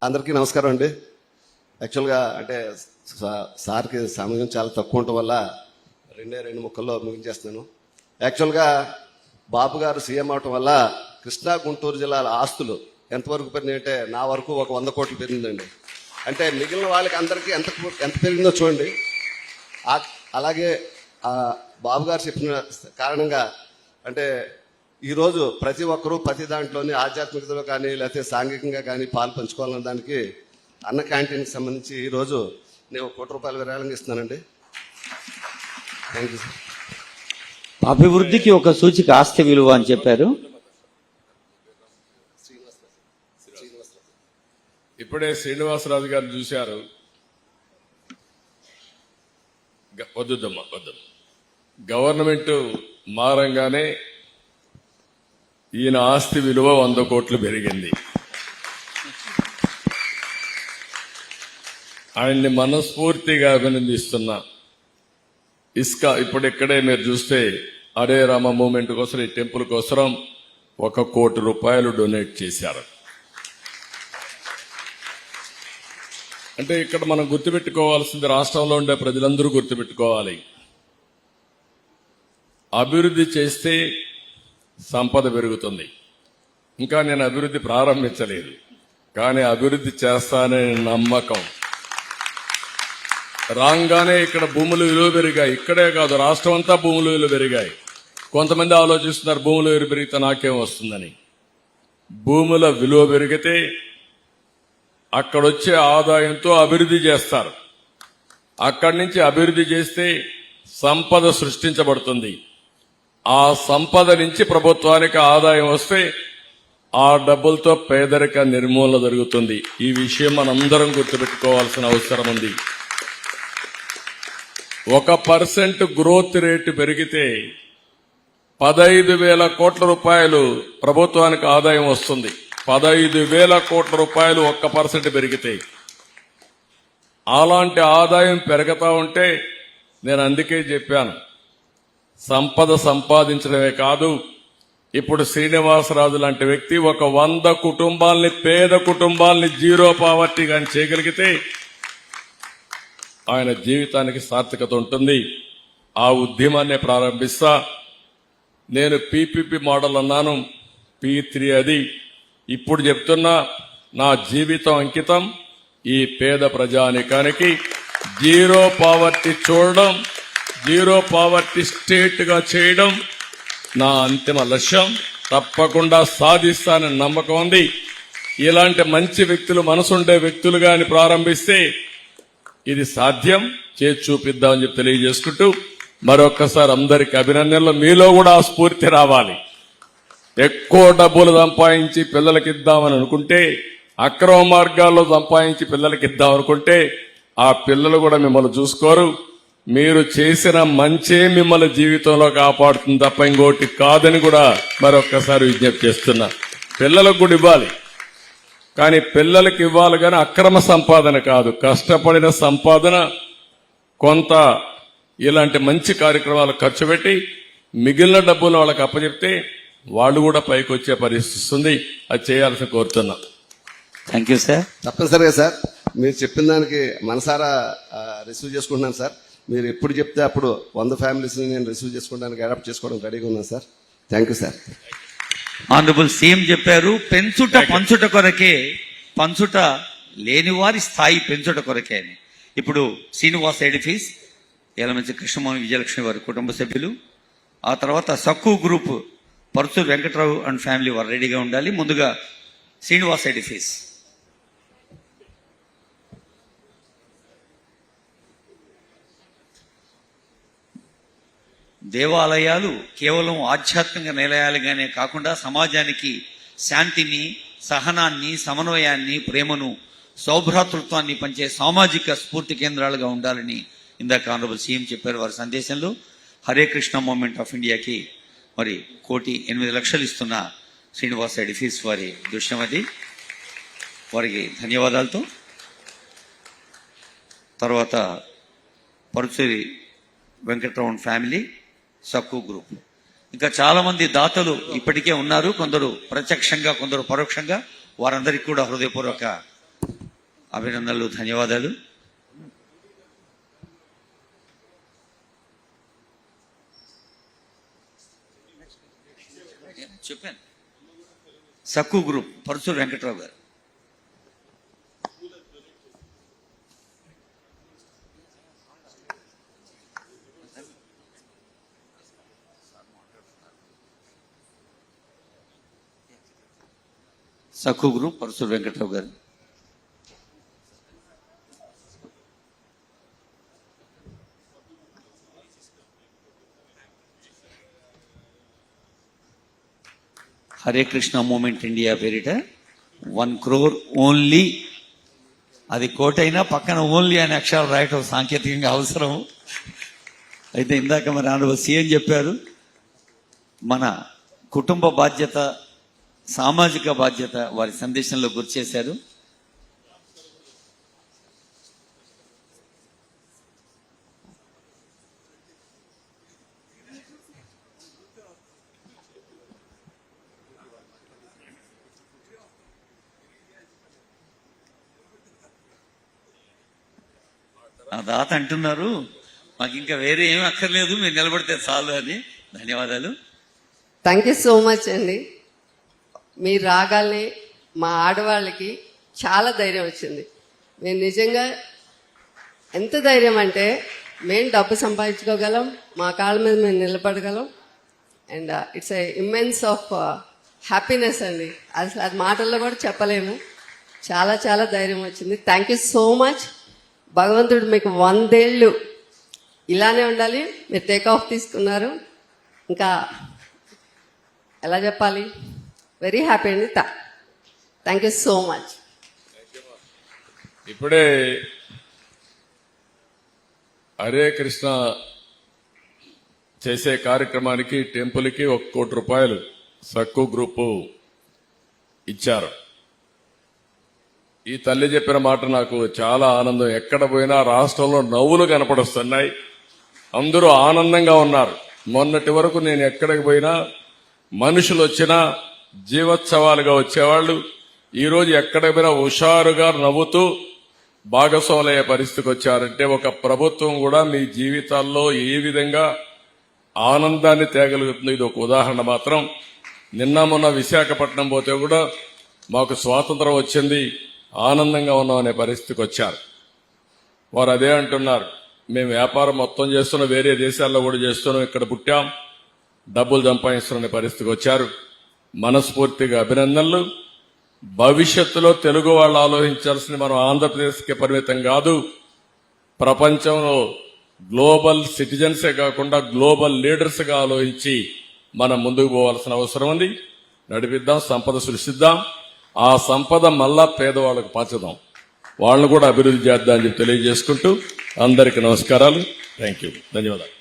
అందరికీ నమస్కారం అండి. యాక్చువల్గా అంటే సార్కి సమయం చాలా తక్కువ ఉండటం వల్ల రెండు ముక్కల్లో ముగించేస్తాను. యాక్చువల్గా బాబు గారు సీఎం అవటం వల్ల కృష్ణా గుంటూరు జిల్లాల ఆస్తులు ఎంతవరకు పెరిగినాయి అంటే నా వరకు ఒక 100 కోట్లు పెరిగిందండి. అంటే మిగిలిన వాళ్ళకి అందరికీ ఎంత పెరిగిందో చూడండి. అలాగే బాబు గారు చెప్పిన కారణంగా అంటే ఈరోజు ప్రతి ఒక్కరూ ప్రతి దాంట్లోని ఆధ్యాత్మికతలో కానీ లేకపోతే సాంఘికంగా కానీ పాలు పంచుకోవాలన్న దానికి అన్న క్యాంటీన్కి సంబంధించి ఈరోజు నేను ₹1 విరాళంగా ఇస్తున్నానండి. Thank you sir. అభివృద్ధికి ఒక సూచిక ఆస్తి విలువ అని చెప్పారు. ఇప్పుడే శ్రీనివాసరాజు గారు చూశారు. వద్దుద్దమ్మా వద్దు. గవర్నమెంట్ మారంగానే ఈయన ఆస్తి విలువ 100 కోట్లు పెరిగింది. ఆయన్ని మనస్ఫూర్తిగా అభినందిస్తున్నా. ఇసుక ఇప్పుడు ఇక్కడే మీరు చూస్తే హరే రామ మూవ్మెంట్ కోసం ఈ టెంపుల్ కోసం ₹1 కోటి డొనేట్ చేశారు. అంటే ఇక్కడ మనం గుర్తుపెట్టుకోవాల్సింది, రాష్ట్రంలో ఉండే ప్రజలందరూ గుర్తుపెట్టుకోవాలి, అభివృద్ధి చేస్తే సంపద పెరుగుతుంది. ఇంకా నేను అభివృద్ధి ప్రారంభించలేదు, కానీ అభివృద్ధి చేస్తాననే నమ్మకం. రాగానే ఇక్కడ భూముల విలువ పెరిగాయి. ఇక్కడే కాదు, రాష్ట్రం అంతా భూముల విలువ పెరిగాయి. కొంతమంది ఆలోచిస్తున్నారు భూముల విలువ పెరిగితే నాకేం వస్తుందని. భూముల విలువ పెరిగితే అక్కడొచ్చే ఆదాయంతో అభివృద్ధి చేస్తారు. అక్కడి నుంచి అభివృద్ధి చేస్తే సంపద సృష్టించబడుతుంది. ఆ సంపద నుంచి ప్రభుత్వానికి ఆదాయం వస్తే ఆ డబ్బులతో పేదరిక నిర్మూలన జరుగుతుంది. ఈ విషయం మనందరం గుర్తుపెట్టుకోవాల్సిన అవసరం ఉంది. 1% గ్రోత్ రేటు పెరిగితే 15,000 కోట్ల రూపాయలు ప్రభుత్వానికి ఆదాయం వస్తుంది. 15,000 కోట్ల రూపాయలు 1% పెరిగితే. అలాంటి ఆదాయం పెరుగుతా ఉంటే నేను అందుకే చెప్పాను, సంపద సంపాదించడమే కాదు, ఇప్పుడు శ్రీనివాసరాజు లాంటి వ్యక్తి ఒక 100 కుటుంబాలని, పేద కుటుంబాలని జీరో పావర్టీ కానీ చేయగలిగితే ఆయన జీవితానికి సార్థకత ఉంటుంది. ఆ ఉద్యమాన్ని ప్రారంభిస్తా. నేను పీపీపీ మోడల్ అన్నాను, P3 అది. ఇప్పుడు చెప్తున్నా, నా జీవితం అంకితం ఈ పేద ప్రజానికానికి జీరో పావర్టీ చూడడం, జీరో పావర్టీ స్టేట్ గా చేయడం నా అంతిమ లక్ష్యం. తప్పకుండా సాధిస్తానని నమ్మకం ఉంది. ఇలాంటి మంచి వ్యక్తులు, మనసుండే వ్యక్తులు గాని ప్రారంభిస్తే ఇది సాధ్యం. చేసి చూపిద్దామని చెప్పి తెలియజేసుకుంటూ మరొక్కసారి అందరికి అభినందనలు. మీలో కూడా ఆ స్ఫూర్తి రావాలి. ఎక్కువ డబ్బులు సంపాదించి పిల్లలకి ఇద్దామని అనుకుంటే, అక్రమ మార్గాల్లో సంపాదించి పిల్లలకి ఇద్దాం అనుకుంటే ఆ పిల్లలు కూడా మిమ్మల్ని చూసుకోరు. మీరు చేసిన మంచే మిమ్మల్ని జీవితంలో కాపాడుతుంది తప్ప ఇంకోటి కాదని కూడా మరొక్కసారి విజ్ఞప్తి చేస్తున్నా. పిల్లలకు కూడా ఇవ్వాలి, కానీ పిల్లలకి ఇవ్వాలి కానీ అక్రమ సంపాదన కాదు, కష్టపడిన సంపాదన. కొంత ఇలాంటి మంచి కార్యక్రమాలు ఖర్చు పెట్టి మిగిలిన డబ్బులు వాళ్ళకి అప్పచెప్తే వాళ్ళు కూడా పైకి వచ్చే పరిస్థితి వస్తుంది. అది చేయాల్సి కోరుతున్నా. Thank you sir. తప్పనిసరిగా సార్, మీరు చెప్పిన దానికి మనసారా రిసీవ్ చేసుకుంటున్నాను సార్. మీరు ఎప్పుడు చెప్తే అప్పుడు 100 ఫ్యామిలీస్ని నేను రిసీవ్ చేసుకోవడానికి అడాప్ట్ చేసుకోవడం రెడీగా ఉన్నాను sir. Thank you sir. Honourable CM చెప్పారు, పంచుట కొరకే, పంచుట లేని వారి స్థాయి పెంచుట కొరకే అని. ఇప్పుడు శ్రీనివాస్ ఎడిఫీస్, యలమంచి కృష్ణమోహన్ విజయలక్ష్మి వారి కుటుంబ సభ్యులు, ఆ తర్వాత Sakku group Paruchuru Venkatrao and family వారు రెడీగా ఉండాలి. ముందుగా శ్రీనివాస్ ఎడిఫీస్. దేవాలయాలు కేవలం ఆధ్యాత్మిక నిలయాలుగానే కాకుండా సమాజానికి శాంతిని, సహనాన్ని, సమన్వయాన్ని, ప్రేమను, సౌభ్రాతృత్వాన్ని పంచే సామాజిక స్ఫూర్తి కేంద్రాలుగా ఉండాలని ఇందాక ఆనరబుల్ సీఎం చెప్పారు వారి సందేశంలో. హరే కృష్ణ మూవ్మెంట్ ఆఫ్ ఇండియాకి మరి 1,08,00,000 ఇస్తున్న శ్రీనివాస్ ఎడిఫీస్ వారి దృశ్యం అది. వారికి ధన్యవాదాలతో తర్వాత పరుచూరి వెంకట్రావు ఫ్యామిలీ, సక్కు గ్రూప్, ఇంకా చాలా మంది దాతలు ఇప్పటికే ఉన్నారు. కొందరు ప్రత్యక్షంగా, కొందరు పరోక్షంగా. వారందరికీ కూడా హృదయపూర్వక అభినందనలు, ధన్యవాదాలు. చెప్పాను. సక్కు గ్రూప్ పరుచూరు వెంకట్రావు గారు. సక్కు గ్రూప్ పరుచూరు వెంకట్రావు గారు. హరే కృష్ణ మూమెంట్ ఇండియా పేరిట 1 crore ఓన్లీ. అది కోటైనా పక్కన ఓన్లీ అనే అక్షరాలు రాయటం సాంకేతికంగా అవసరం. అయితే ఇందాక మరి ఆనరబుల్ సీఎం చెప్పారు, మన కుటుంబ బాధ్యత, సామాజిక బాధ్యత వారి సందేశంలో గుర్తు చేశారు. ఆ దాత అంటున్నారు, మాకు ఇంకా వేరే ఏమీ అక్కర్లేదు, మీరు నిలబడితే చాలు అని. ధన్యవాదాలు. థ్యాంక్ యూ సో మచ్ అండి. మీరు రాగానే మా ఆడవాళ్ళకి చాలా ధైర్యం వచ్చింది. మేము నిజంగా ఎంత ధైర్యం అంటే, మేము డబ్బు సంపాదించుకోగలం, మా కాళ్ళ మీద మేము నిలబడగలం. And it's a immense of happiness అండి. అసలు అది మాటల్లో కూడా చెప్పలేము. చాలా చాలా ధైర్యం వచ్చింది. Thank you so much. భగవంతుడు మీకు 100 ఏళ్ళు ఇలానే ఉండాలి. మీరు టేక్ ఆఫ్ తీసుకున్నారు, ఇంకా ఎలా చెప్పాలి, వెరీ హ్యాపీ అండి. Thank you so much. ఇప్పుడే హరే కృష్ణ చేసే కార్యక్రమానికి టెంపుల్కి 1 కోటి రూపాయలు సక్కు గ్రూపు ఇచ్చారు. ఈ తల్లి చెప్పిన మాట నాకు చాలా ఆనందం. ఎక్కడ పోయినా రాష్ట్రంలో నవ్వులు కనపడొస్తున్నాయి, అందరూ ఆనందంగా ఉన్నారు. మొన్నటి వరకు నేను ఎక్కడికి పోయినా మనుషులు వచ్చినా జీవోత్సవాలుగా వచ్చేవాళ్ళు, ఈరోజు ఎక్కడికి పోయినా హుషారుగా నవ్వుతూ భాగస్వాములయ్యే పరిస్థితికి వచ్చారంటే ఒక ప్రభుత్వం కూడా మీ జీవితాల్లో ఏ విధంగా ఆనందాన్ని తేగలుగుతుంది. ఇది ఒక ఉదాహరణ మాత్రం. నిన్న మొన్న విశాఖపట్నం పోతే కూడా మాకు స్వాతంత్రం వచ్చింది, ఆనందంగా ఉన్నాం అనే పరిస్థితికి వచ్చారు. వారు అదే అంటున్నారు, మేము వ్యాపారం మొత్తం చేస్తున్నాం, వేరే దేశాల్లో కూడా చేస్తున్నాం, ఇక్కడ పుట్టాం, డబ్బులు సంపాదిస్తున్న పరిస్థితికి వచ్చారు. మనస్ఫూర్తిగా అభినందనలు. భవిష్యత్తులో తెలుగు వాళ్ళు ఆలోచించాల్సింది మనం ఆంధ్రప్రదేశ్కి పరిమితం కాదు, ప్రపంచంలో గ్లోబల్ సిటిజన్సే కాకుండా గ్లోబల్ లీడర్స్ గా ఆలోచించి మనం ముందుకు పోవాల్సిన అవసరం ఉంది. నడిపిద్దాం, సంపద సృష్టిద్దాం, ఆ సంపద మళ్ళా పేదవాళ్లకు పంచుదాం, వాళ్ళను కూడా అభివృద్ధి చేద్దాం అని తెలియజేసుకుంటూ అందరికీ నమస్కారాలు. థ్యాంక్ యూ, ధన్యవాదాలు.